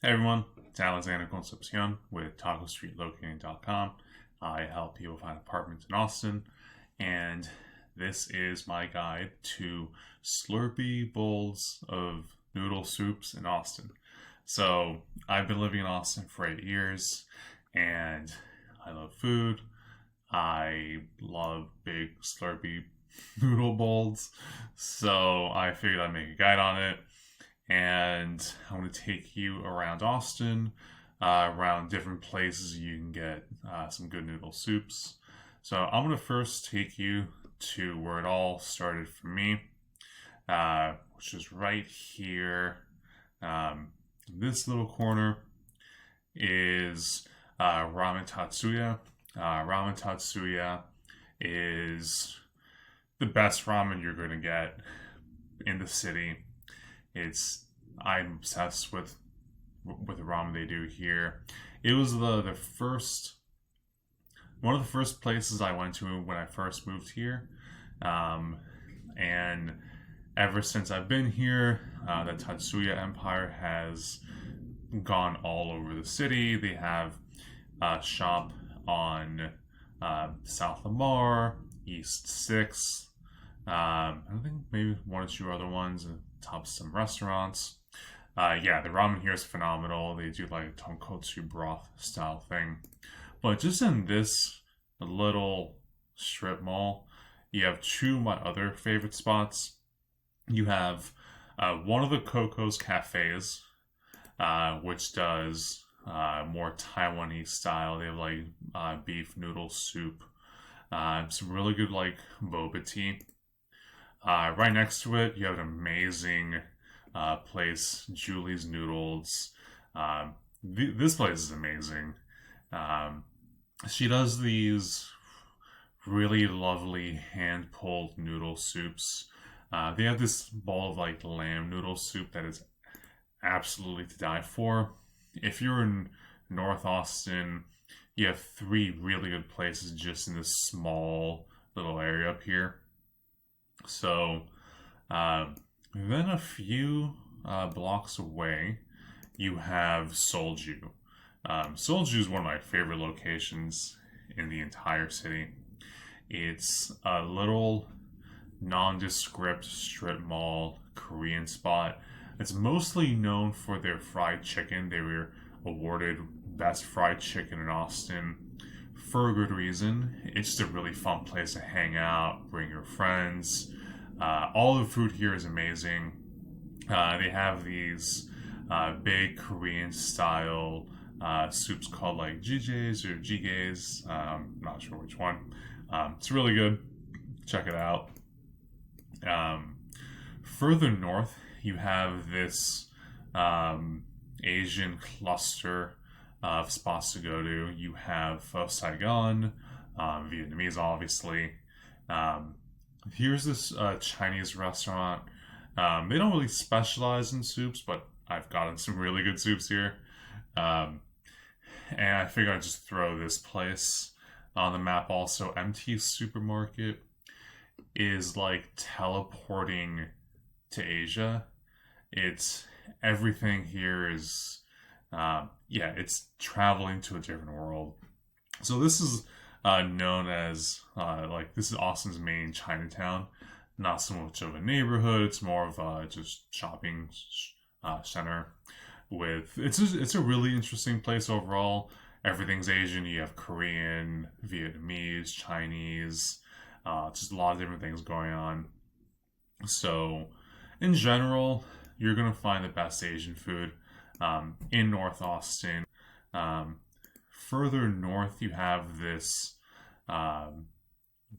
Hey everyone, it's Alexander Concepcion with TacoStreetLocating.com. I help people find apartments in Austin, and this is my guide to Slurpy bowls of noodle soups in Austin. So, I've been living in Austin for 8 years, and I love food. I love big Slurpy noodle bowls, so I figured I'd make a guide on it and I'm going to take you around Austin, around different places you can get some good noodle soups. So I'm going to first take you to where it all started for me, which is right here. This little corner is Ramen Tatsu-Ya. Ramen Tatsu-Ya is the best ramen you're going to get in the city. I'm obsessed with the ramen they do here. It was the first one of the first places I went to when I first moved here, and ever since I've been here, the Tatsuya Empire has gone all over the city. They have a shop on South Lamar, East Sixth. I think maybe one or two other ones, top some restaurants. Yeah, the ramen here is phenomenal. They do like a tonkotsu broth style thing. But just in this little strip mall, you have two of my other favorite spots. You have one of the Coco's cafes, which does more Taiwanese style. They have like beef noodle soup, some really good like boba tea. Right next to it, you have an amazing place, Julie's Noodles. This place is amazing. Um, she does these really lovely hand pulled noodle soups. They have this bowl of like lamb noodle soup that is absolutely to die for. If you're in North Austin, you have three really good places just in this small little area up here. So, um, then a few blocks away, you have Solju. Solju is one of my favorite locations in the entire city. It's a little nondescript strip mall Korean spot. It's mostly known for their fried chicken. They were awarded best fried chicken in Austin for a good reason. It's just a really fun place to hang out, bring your friends. All the food here is amazing. They have these big Korean style soups called like jjigaes or jigaes. Not sure which one. It's really good. Check it out. Um, Further north, you have this Asian cluster of spots to go to. You have Pho Saigon, Vietnamese, obviously. Um, Here's this Chinese restaurant. They don't really specialize in soups, but I've gotten some really good soups here. Um, and I figured I'd just throw this place on the map also. MT Supermarket is like teleporting to Asia. It's everything here is, yeah, it's traveling to a different world. So this is known as like this is Austin's main Chinatown. Not so much of a neighborhood; it's more of just shopping center. With it's a really interesting place overall. Everything's Asian. You have Korean, Vietnamese, Chinese, just a lot of different things going on. So, in general, you're gonna find the best Asian food in North Austin. Um, Further north, you have this um,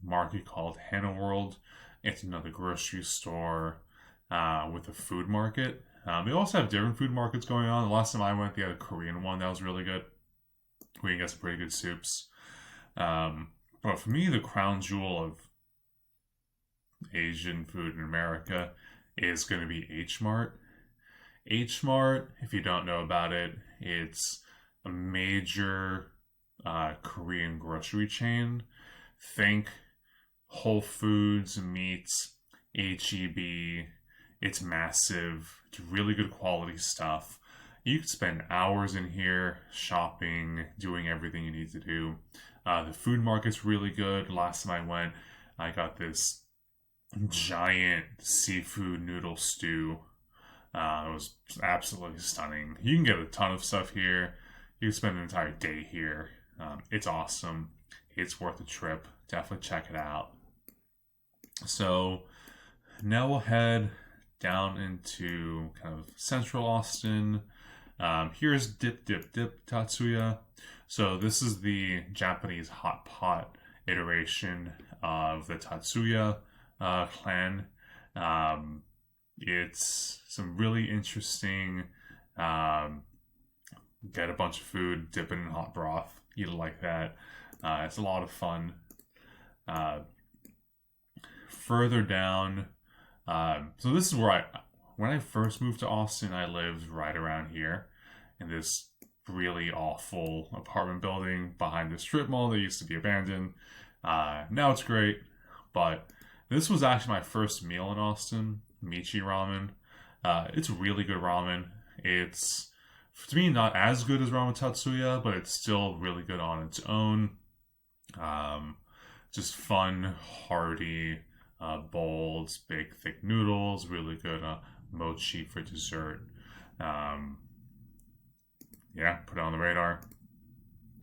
market called Hannah World. It's another grocery store with a food market. They also have different food markets going on. The last time I went, they had a Korean one that was really good. We can get some pretty good soups. But for me, the crown jewel of Asian food in America is going to be H Mart. H Mart, if you don't know about it, it's a major Korean grocery chain. Think Whole Foods meets HEB. It's massive. It's really good quality stuff. You could spend hours in here shopping, doing everything you need to do. The food market's really good. Last time I went, I got this giant seafood noodle stew. It was absolutely stunning. You can get a ton of stuff here. You can spend an entire day here. It's awesome. It's worth a trip. Definitely check it out. So now we'll head down into kind of central Austin. Here's Dip Dip Dip Tatsu-Ya. So this is the Japanese hot pot iteration of the Tatsu-Ya clan. It's some really interesting. Um, get a bunch of food, dip it in hot broth, eat it like that. It's a lot of fun. Uh, Further down, so this is where when I first moved to Austin, I lived right around here in this really awful apartment building behind the strip mall that used to be abandoned. Now it's great, but this was actually my first meal in Austin, Michi Ramen. It's really good ramen. It's, to me, not as good as Ramen Tatsu-Ya, but it's still really good on its own. Um, just fun, hearty bowls, big, thick noodles, really good mochi for dessert. Um, yeah, put it on the radar.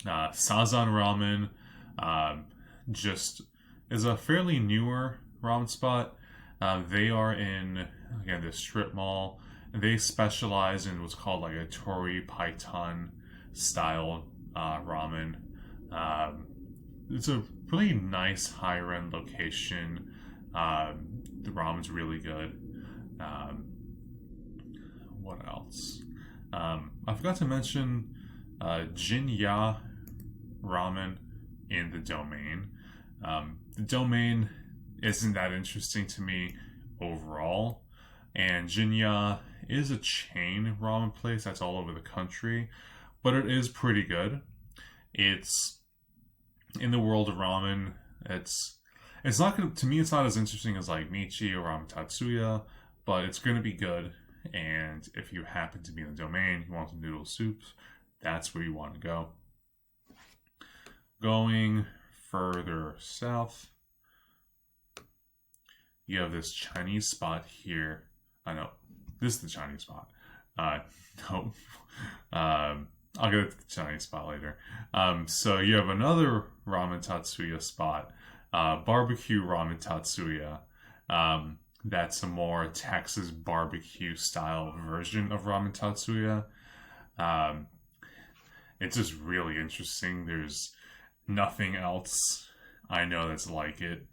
Sazan Ramen um, just is a fairly newer ramen spot. They are in, again, this strip mall. They specialize in what's called like a Tori Python style ramen. Um, it's a really nice higher end location. The ramen's really good. Um, what else? I forgot to mention Jinya Ramen in the domain. The domain isn't that interesting to me overall, and Jinya is a chain ramen place that's all over the country, but it is pretty good. It's in the world of ramen. It's not gonna, to me. It's not as interesting as like Michi or Ramen Tatsu-Ya, but it's gonna be good. And if you happen to be in the domain, you want some noodle soups, that's where you want to go. Going further south, you have this Chinese spot here. I know this is the Chinese spot. Uh, no, I'll get to the Chinese spot later. So you have another Ramen Tatsu-Ya spot, barbecue Ramen Tatsu-Ya. That's a more Texas barbecue style version of Ramen Tatsu-Ya. Um, it's just really interesting. There's nothing else I know that's like it.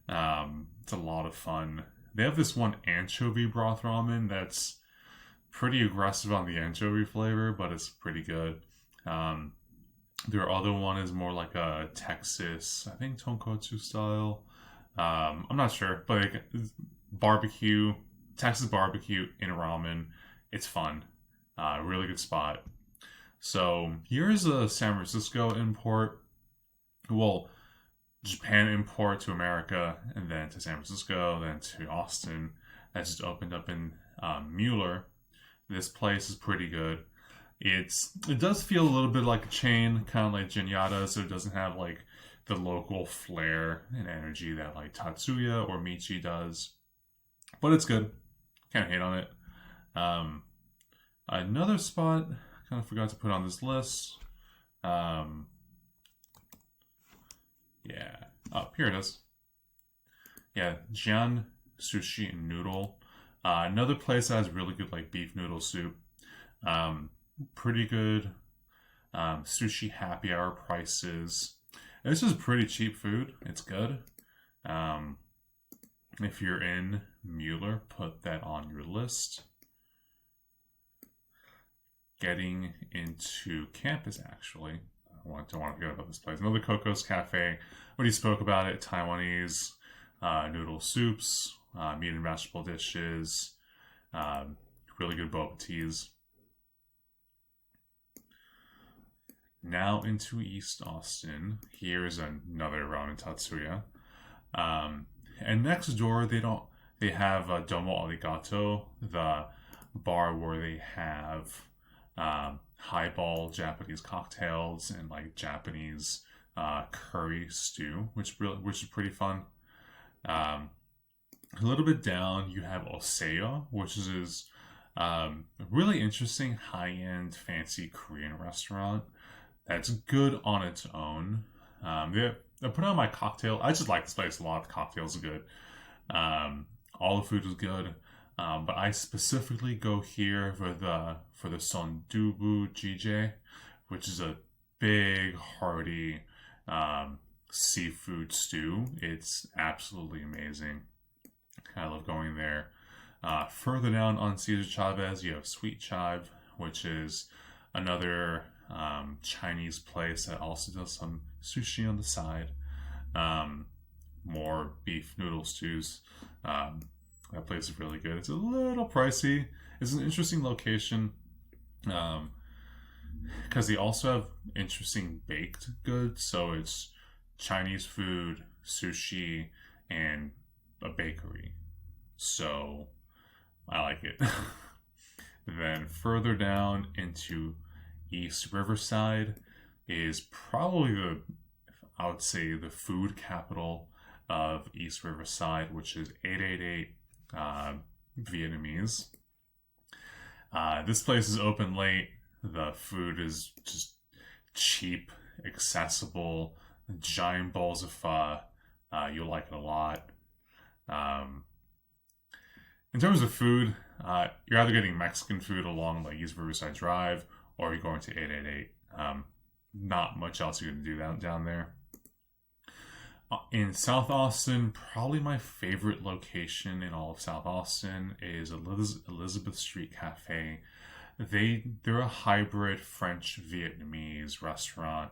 It's a lot of fun. They have this one anchovy broth ramen that's pretty aggressive on the anchovy flavor, but it's pretty good. Um, their other one is more like a Texas, I think tonkotsu style. I'm not sure, but like, barbecue, Texas barbecue in ramen. It's fun. Really good spot. So here's a San Francisco import. Well, Japan import to America, and then to San Francisco, then to Austin. That just opened up in Mueller. This place is pretty good. It does feel a little bit like a chain, kind of like Genyada, so it doesn't have like the local flair and energy that like Tatsu-Ya or Michi does. But it's good. Can't hate on it. Another spot, kind of forgot to put on this list. Yeah. Oh, here it is. Yeah, Xian Sushi and Noodle. Another place that has really good like beef noodle soup. Pretty good sushi happy hour prices. And this is pretty cheap food. It's good. If you're in Mueller, put that on your list. Getting into campus, actually. Don't want to forget about this place. Another CoCo'scafe. Already spoke about it. Taiwanese noodle soups, meat and vegetable dishes, really good boba teas. Now into East Austin. Here's another Ramen Tatsu-Ya. And next door, they have Domo Arigato, the bar where they have highball Japanese cocktails and like Japanese curry stew, which is pretty fun. Um, a little bit down, you have Oseyo, which is a really interesting high-end fancy Korean restaurant that's good on its own. They put on my cocktail. I just like this place a lot. The cocktails are good. All the food is good. But I specifically go here for the sondubu jjigae, which is a big, hearty seafood stew. It's absolutely amazing. I love going there. Further down on Cesar Chavez, you have Sweet Chive, which is another Chinese place that also does some sushi on the side. More beef noodle stews. That place is really good. It's a little pricey. It's an interesting location because they also have interesting baked goods. So it's Chinese food, sushi, and a bakery. So I like it. Then further down into East Riverside is probably I would say, the food capital of East Riverside, which is 888 Vietnamese. This place is open late. The food is just cheap, accessible, giant bowls of pho. You'll like it a lot. In terms of food, you're either getting Mexican food along like East Riverside Drive, or you're going to 888. Not much else you can do down there. In South Austin, probably my favorite location in all of South Austin is Elizabeth Street Cafe. They're a hybrid French Vietnamese restaurant.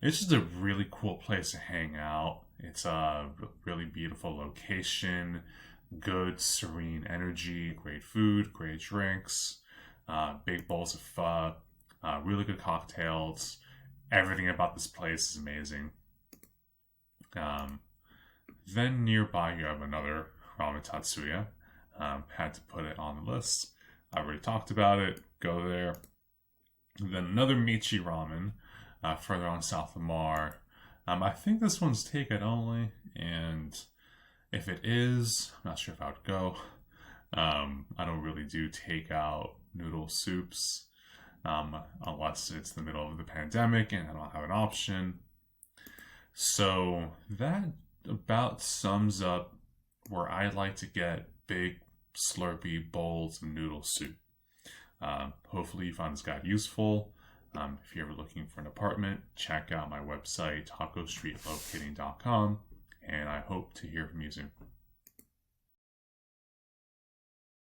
It's just a really cool place to hang out. It's a really beautiful location, good serene energy, great food, great drinks, big bowls of pho, really good cocktails. Everything about this place is amazing. Then nearby you have another Ramen Tatsu-Ya. Had to put it on the list. I already talked about it. Go there. Then another Michi Ramen further on south of Mar. I think this one's takeout only, and if it is, I'm not sure if I would go. I don't really do takeout noodle soups unless it's the middle of the pandemic and I don't have an option. So that about sums up where I like to get big slurpy bowls of noodle soup. Hopefully you found this guide useful. If you're ever looking for an apartment, check out my website, tacostreetlocating.com, and I hope to hear from you soon.